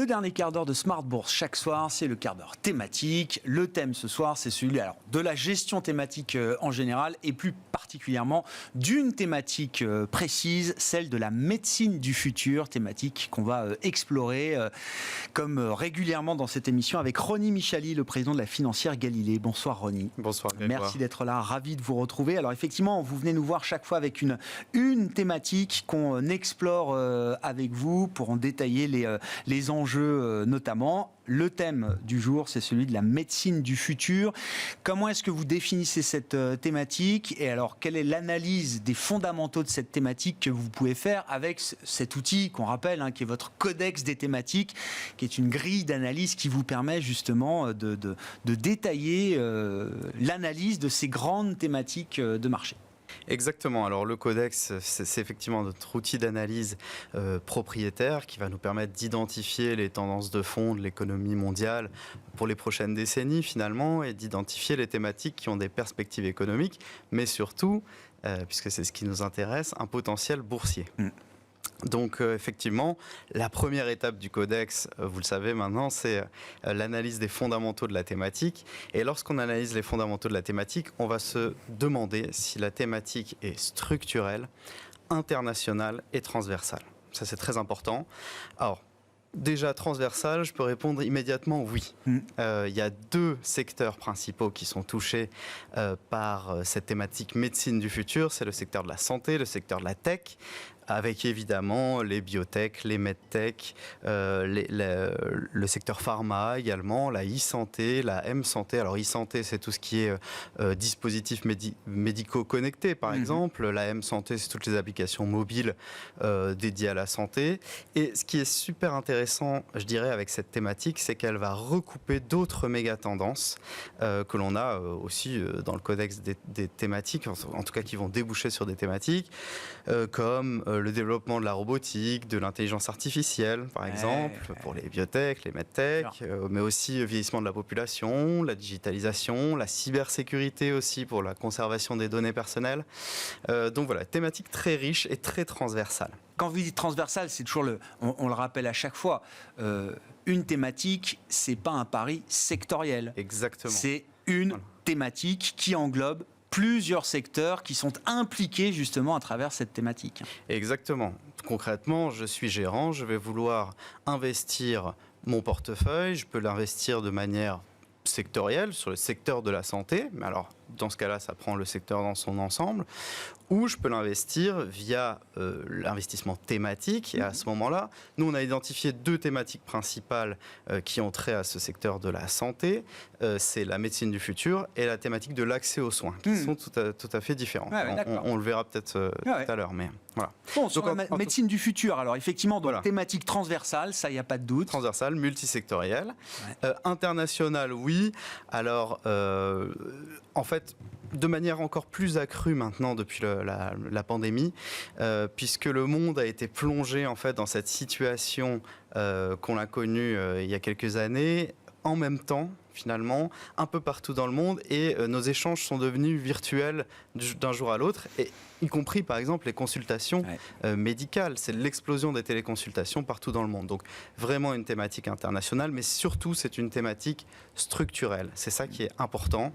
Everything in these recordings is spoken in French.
Le dernier quart d'heure de Smart Bourse chaque soir, c'est le quart d'heure thématique. Le thème ce soir, c'est celui de la gestion thématique en général et plus particulièrement d'une thématique précise, celle de la médecine du futur, thématique qu'on va explorer comme régulièrement dans cette émission avec Ronnie Michali, le président de la financière Galilée. Bonsoir Ronnie. Bonsoir Grégoire. Merci d'être là, ravi de vous retrouver. Alors effectivement, vous venez nous voir chaque fois avec une thématique qu'on explore avec vous pour en détailler les enjeux notamment. Le thème du jour, c'est celui de la médecine du futur. Comment est-ce que vous définissez cette thématique? Et alors, quelle est l'analyse des fondamentaux de cette thématique que vous pouvez faire avec cet outil qu'on rappelle, qui est votre codex des thématiques, qui est une grille d'analyse qui vous permet justement de détailler l'analyse de ces grandes thématiques de marché? Exactement. Alors le codex, c'est effectivement notre outil d'analyse propriétaire qui va nous permettre d'identifier les tendances de fond de l'économie mondiale pour les prochaines décennies finalement et d'identifier les thématiques qui ont des perspectives économiques, mais surtout, puisque c'est ce qui nous intéresse, un potentiel boursier. Donc effectivement, la première étape du codex, vous le savez maintenant, c'est l'analyse des fondamentaux de la thématique. Et lorsqu'on analyse les fondamentaux de la thématique, on va se demander si la thématique est structurelle, internationale et transversale. Ça, c'est très important. Alors, déjà transversale, je peux répondre immédiatement oui. Il y a deux secteurs principaux qui sont touchés par cette thématique médecine du futur. C'est le secteur de la santé, le secteur de la tech, avec évidemment les biotech, les medtech, le secteur pharma également, la e-santé, la m-santé. Alors e-santé, c'est tout ce qui est dispositifs médicaux connectés, par exemple. La m-santé, c'est toutes les applications mobiles dédiées à la santé. Et ce qui est super intéressant, je dirais, avec cette thématique, c'est qu'elle va recouper d'autres méga-tendances que l'on a aussi dans le codex des thématiques, en tout cas qui vont déboucher sur des thématiques, comme le développement de la robotique, de l'intelligence artificielle, par exemple, pour les biotech, les medtech, mais aussi le vieillissement de la population, la digitalisation, la cybersécurité aussi pour la conservation des données personnelles. Donc voilà, thématique très riche et très transversale. Quand vous dites transversal, c'est toujours on le rappelle à chaque fois, une thématique, c'est pas un pari sectoriel. Exactement. C'est une thématique qui englobe plusieurs secteurs qui sont impliqués justement à travers cette thématique. Exactement. Concrètement, je suis gérant, je vais vouloir investir mon portefeuille, je peux l'investir de manière sectorielle sur le secteur de la santé, mais alors dans ce cas-là, ça prend le secteur dans son ensemble, ou je peux l'investir via l'investissement thématique. Et à ce moment-là, nous, on a identifié deux thématiques principales qui ont trait à ce secteur de la santé. C'est la médecine du futur et la thématique de l'accès aux soins, qui sont tout à fait différentes. On le verra peut-être tout à l'heure, mais voilà. Bon, sur la médecine du futur, alors effectivement, donc, thématique transversale, ça, il n'y a pas de doute. Transversale, multisectorielle. Internationale, oui. Alors, en fait, de manière encore plus accrue maintenant depuis la pandémie, puisque le monde a été plongé en fait dans cette situation qu'on a connue il y a quelques années, en même temps, finalement, un peu partout dans le monde, et nos échanges sont devenus virtuels d'un jour à l'autre, et y compris par exemple les consultations médicales. C'est l'explosion des téléconsultations partout dans le monde. Donc vraiment une thématique internationale, mais surtout c'est une thématique structurelle. C'est ça qui est important.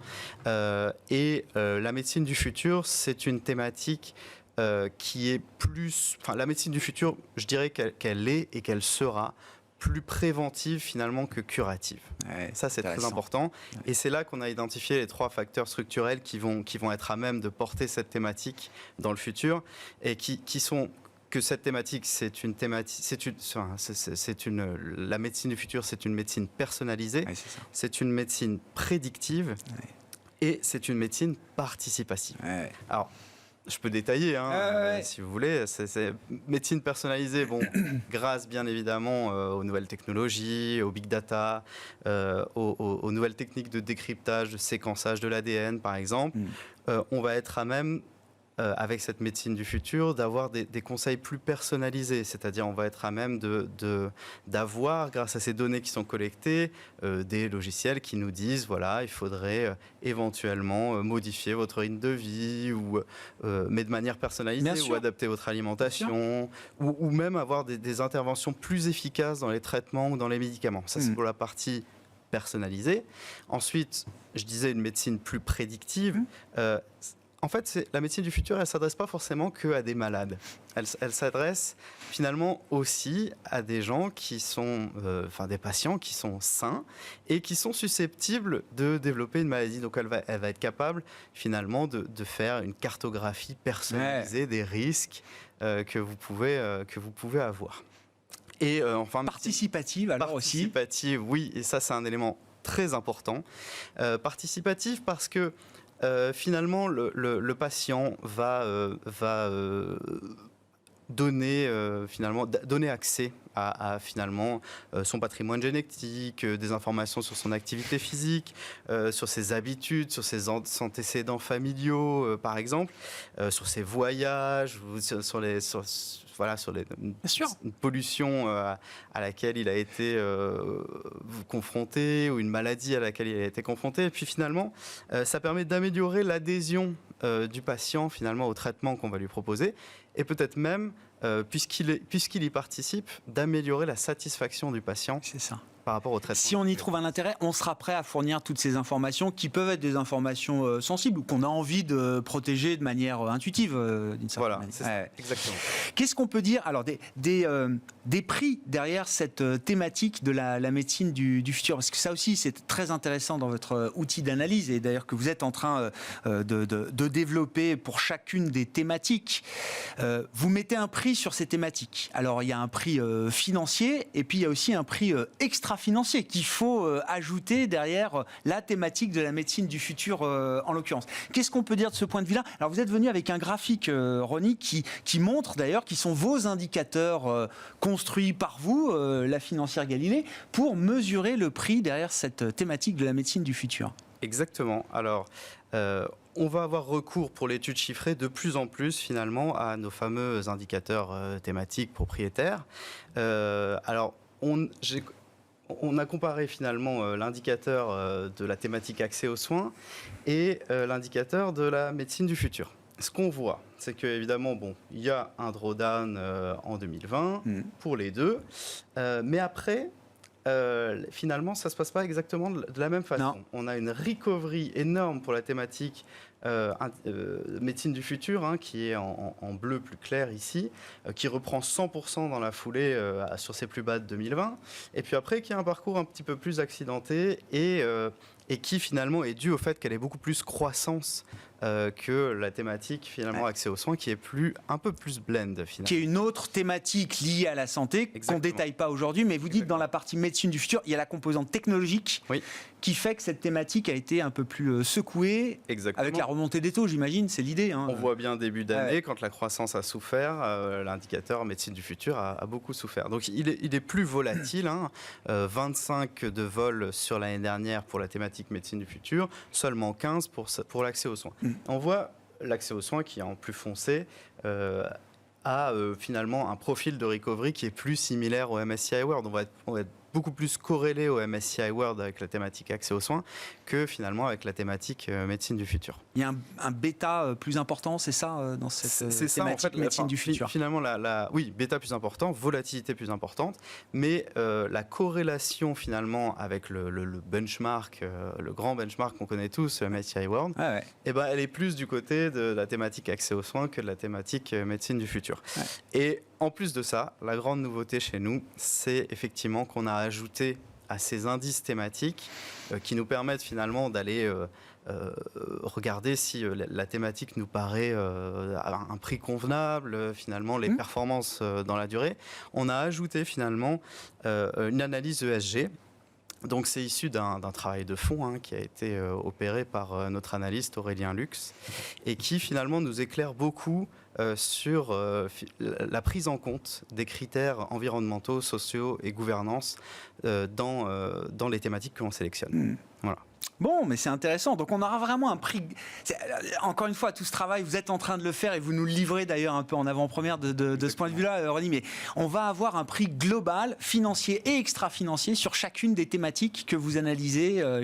Et la médecine du futur, c'est une thématique qui est plus... Enfin, la médecine du futur, je dirais qu'elle est et qu'elle sera plus préventive finalement que curative. Ça, c'est très important. Et c'est là qu'on a identifié les trois facteurs structurels qui vont être à même de porter cette thématique dans le futur et qui sont que cette thématique, c'est une thématique, la médecine du futur, c'est une médecine personnalisée, c'est une médecine prédictive et c'est une médecine participative. Alors, je peux détailler, si vous voulez. C'est médecine personnalisée, bon, grâce bien évidemment aux nouvelles technologies, aux big data, aux nouvelles techniques de décryptage, de séquençage de l'ADN, par exemple. On va être à même avec cette médecine du futur, d'avoir des conseils plus personnalisés. C'est-à-dire, on va être à même d'avoir, grâce à ces données qui sont collectées, des logiciels qui nous disent, voilà, il faudrait éventuellement modifier votre rythme de vie, mais de manière personnalisée, ou adapter votre alimentation, ou même avoir des interventions plus efficaces dans les traitements ou dans les médicaments. Ça, c'est pour la partie personnalisée. Ensuite, je disais une médecine plus prédictive. En fait, la médecine du futur, elle ne s'adresse pas forcément qu'à des malades. Elle s'adresse finalement aussi à des gens qui sont, des patients qui sont sains et qui sont susceptibles de développer une maladie. Donc, elle va être capable finalement de faire une cartographie personnalisée des risques que vous pouvez avoir. Et enfin, participative, alors aussi. Participative, oui, et ça, c'est un élément très important. Participative parce que finalement, le patient va donner accès à finalement son patrimoine génétique, des informations sur son activité physique, sur ses habitudes, sur ses antécédents familiaux, par exemple, sur ses voyages, sur une pollution à laquelle il a été confronté, ou une maladie à laquelle il a été confronté. Et puis finalement, ça permet d'améliorer l'adhésion du patient finalement au traitement qu'on va lui proposer, et peut-être même, puisqu'il y participe, d'améliorer la satisfaction du patient. C'est ça. Par rapport au traitement. Si on y trouve un intérêt, on sera prêt à fournir toutes ces informations qui peuvent être des informations sensibles ou qu'on a envie de protéger de manière intuitive d'une certaine manière. Voilà, exactement. Qu'est-ce qu'on peut dire alors des prix derrière cette thématique de la médecine du futur? Parce que ça aussi, c'est très intéressant dans votre outil d'analyse, et d'ailleurs que vous êtes en train de développer pour chacune des thématiques. Vous mettez un prix sur ces thématiques. Alors, il y a un prix financier, et puis il y a aussi un prix extra-financier qu'il faut ajouter derrière la thématique de la médecine du futur en l'occurrence. Qu'est-ce qu'on peut dire de ce point de vue-là? Alors vous êtes venu avec un graphique, Ronnie, qui montre d'ailleurs qui sont vos indicateurs construits par vous, la financière Galilée, pour mesurer le prix derrière cette thématique de la médecine du futur. Exactement. Alors, on va avoir recours pour l'étude chiffrée de plus en plus finalement à nos fameux indicateurs thématiques propriétaires. Alors, on a comparé finalement l'indicateur de la thématique accès aux soins et l'indicateur de la médecine du futur. Ce qu'on voit, c'est qu'évidemment, il y a un drawdown en 2020 pour les deux, mais après, finalement, ça ne se passe pas exactement de la même façon. Non. On a une recovery énorme pour la thématique médecine du futur, qui est en bleu plus clair ici, qui reprend 100% dans la foulée sur ses plus bas de 2020, et puis après qui a un parcours un petit peu plus accidenté et qui finalement est dû au fait qu'elle ait beaucoup plus croissance que la thématique finalement accès aux soins, qui est un peu plus blend finalement. Qui est une autre thématique liée à la santé qu'on ne détaille pas aujourd'hui, mais vous dites dans la partie médecine du futur, il y a la composante technologique qui fait que cette thématique a été un peu plus secouée. Exactement. Avec la remontée des taux, j'imagine, c'est l'idée. On voit bien début d'année, quand la croissance a souffert, l'indicateur médecine du futur a beaucoup souffert. Donc il est plus volatile, 25 de vol sur l'année dernière pour la thématique médecine du futur, seulement 15 pour l'accès aux soins. On voit l'accès aux soins qui est en plus foncé a finalement un profil de recovery qui est plus similaire au MSCI World. On va être beaucoup plus corrélé au MSCI World avec la thématique accès aux soins que finalement avec la thématique médecine du futur. Il y a un bêta plus important, c'est ça, dans cette thématique médecine du futur? Finalement, oui, bêta plus important, volatilité plus importante, mais la corrélation finalement avec le benchmark, le grand benchmark qu'on connaît tous, le MSCI World, elle est plus du côté de la thématique accès aux soins que de la thématique médecine du futur. Ouais. Et en plus de ça, la grande nouveauté chez nous, c'est effectivement qu'on a ajouté à ces indices thématiques qui nous permettent finalement d'aller regarder si la thématique nous paraît à un prix convenable, finalement les performances dans la durée. On a ajouté finalement une analyse ESG. Donc c'est issu d'un travail de fond qui a été opéré par notre analyste Aurélien Lux et qui finalement nous éclaire beaucoup sur la prise en compte des critères environnementaux, sociaux et gouvernance dans les thématiques que l'on sélectionne. Voilà. Bon, mais c'est intéressant. Donc, on aura vraiment un prix. Encore une fois, tout ce travail, vous êtes en train de le faire et vous nous le livrez d'ailleurs un peu en avant-première de ce point de vue-là, Ronnie. Mais on va avoir un prix global, financier et extra-financier sur chacune des thématiques que vous analysez à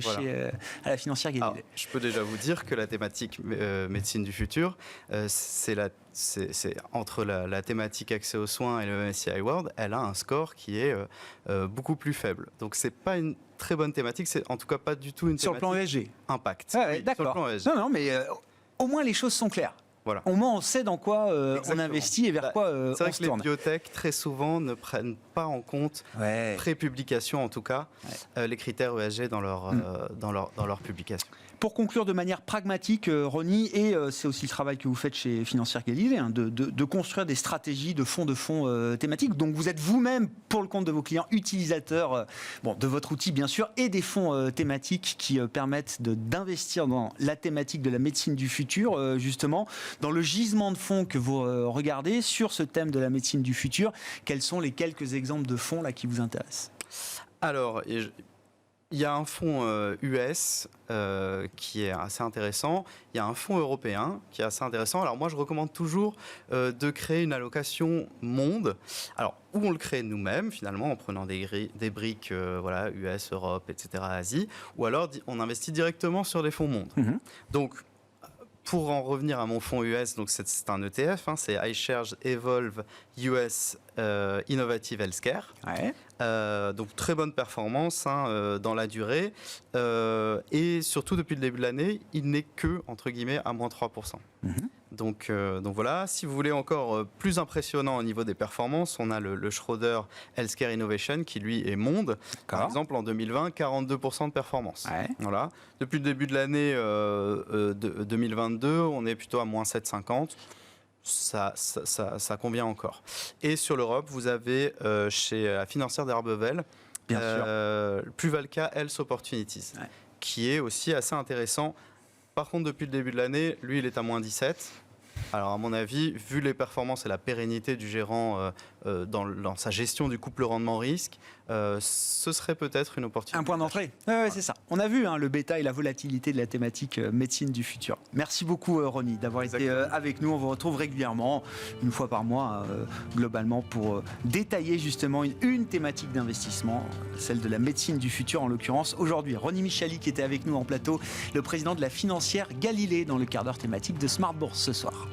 la financière Galilée. Alors, je peux déjà vous dire que la thématique médecine du futur, c'est entre la thématique accès aux soins et le MSCI World, elle a un score qui est beaucoup plus faible. Donc, c'est pas une très bonne thématique, c'est en tout cas pas du tout une sur thématique le plan ESG. impact. Ah ouais, Oui, d'accord. sur le plan ESG. Non, mais au moins les choses sont claires. Voilà. Au moins on sait dans quoi on investit et vers quoi on se tourne. C'est vrai que les biotech, très souvent, ne prennent pas en compte, pré-publication en tout cas, les critères ESG dans leur publication. Pour conclure de manière pragmatique, Ronnie, et c'est aussi le travail que vous faites chez Financière Galilée, de construire des stratégies de fonds thématiques. Donc vous êtes vous-même, pour le compte de vos clients, utilisateurs de votre outil bien sûr, et des fonds thématiques qui permettent d'investir dans la thématique de la médecine du futur, justement. Dans le gisement de fonds que vous regardez sur ce thème de la médecine du futur, quels sont les quelques exemples de fonds là qui vous intéressent ? Alors, il y a un fonds US qui est assez intéressant. Il y a un fonds européen qui est assez intéressant. Alors moi, je recommande toujours de créer une allocation monde. Alors, où on le crée nous-mêmes, finalement, en prenant des briques US, Europe, etc., Asie. Ou alors, on investit directement sur des fonds monde. Mm-hmm. Donc, pour en revenir à mon fonds US, donc c'est un ETF, c'est iShares Evolve US Innovative Healthcare. Ouais. Donc très bonne performance dans la durée. Et surtout, depuis le début de l'année, il n'est que, entre guillemets, à moins 3%. Mmh. Donc voilà, si vous voulez encore plus impressionnant au niveau des performances, on a le Schroeder Healthcare Innovation qui lui est monde. Par exemple, en 2020, 42% de performance. Ouais. Voilà. Depuis le début de l'année 2022, on est plutôt à moins 7,50. Ça convient encore. Et sur l'Europe, vous avez chez la financière d'Herbevel, Pluvalca Health Opportunities, qui est aussi assez intéressant. Par contre, depuis le début de l'année, lui, il est à moins 17. Alors, à mon avis, vu les performances et la pérennité du gérant dans sa gestion du couple rendement-risque, ce serait peut-être une opportunité. Un point d'entrée. Ouais, c'est ça. On a vu le bêta et la volatilité de la thématique médecine du futur. Merci beaucoup, Ronnie, d'avoir été avec nous. On vous retrouve régulièrement, une fois par mois, globalement, pour détailler justement une thématique d'investissement, celle de la médecine du futur en l'occurrence. Aujourd'hui, Ronnie Michali qui était avec nous en plateau, le président de la financière Galilée dans le quart d'heure thématique de Smart Bourse ce soir.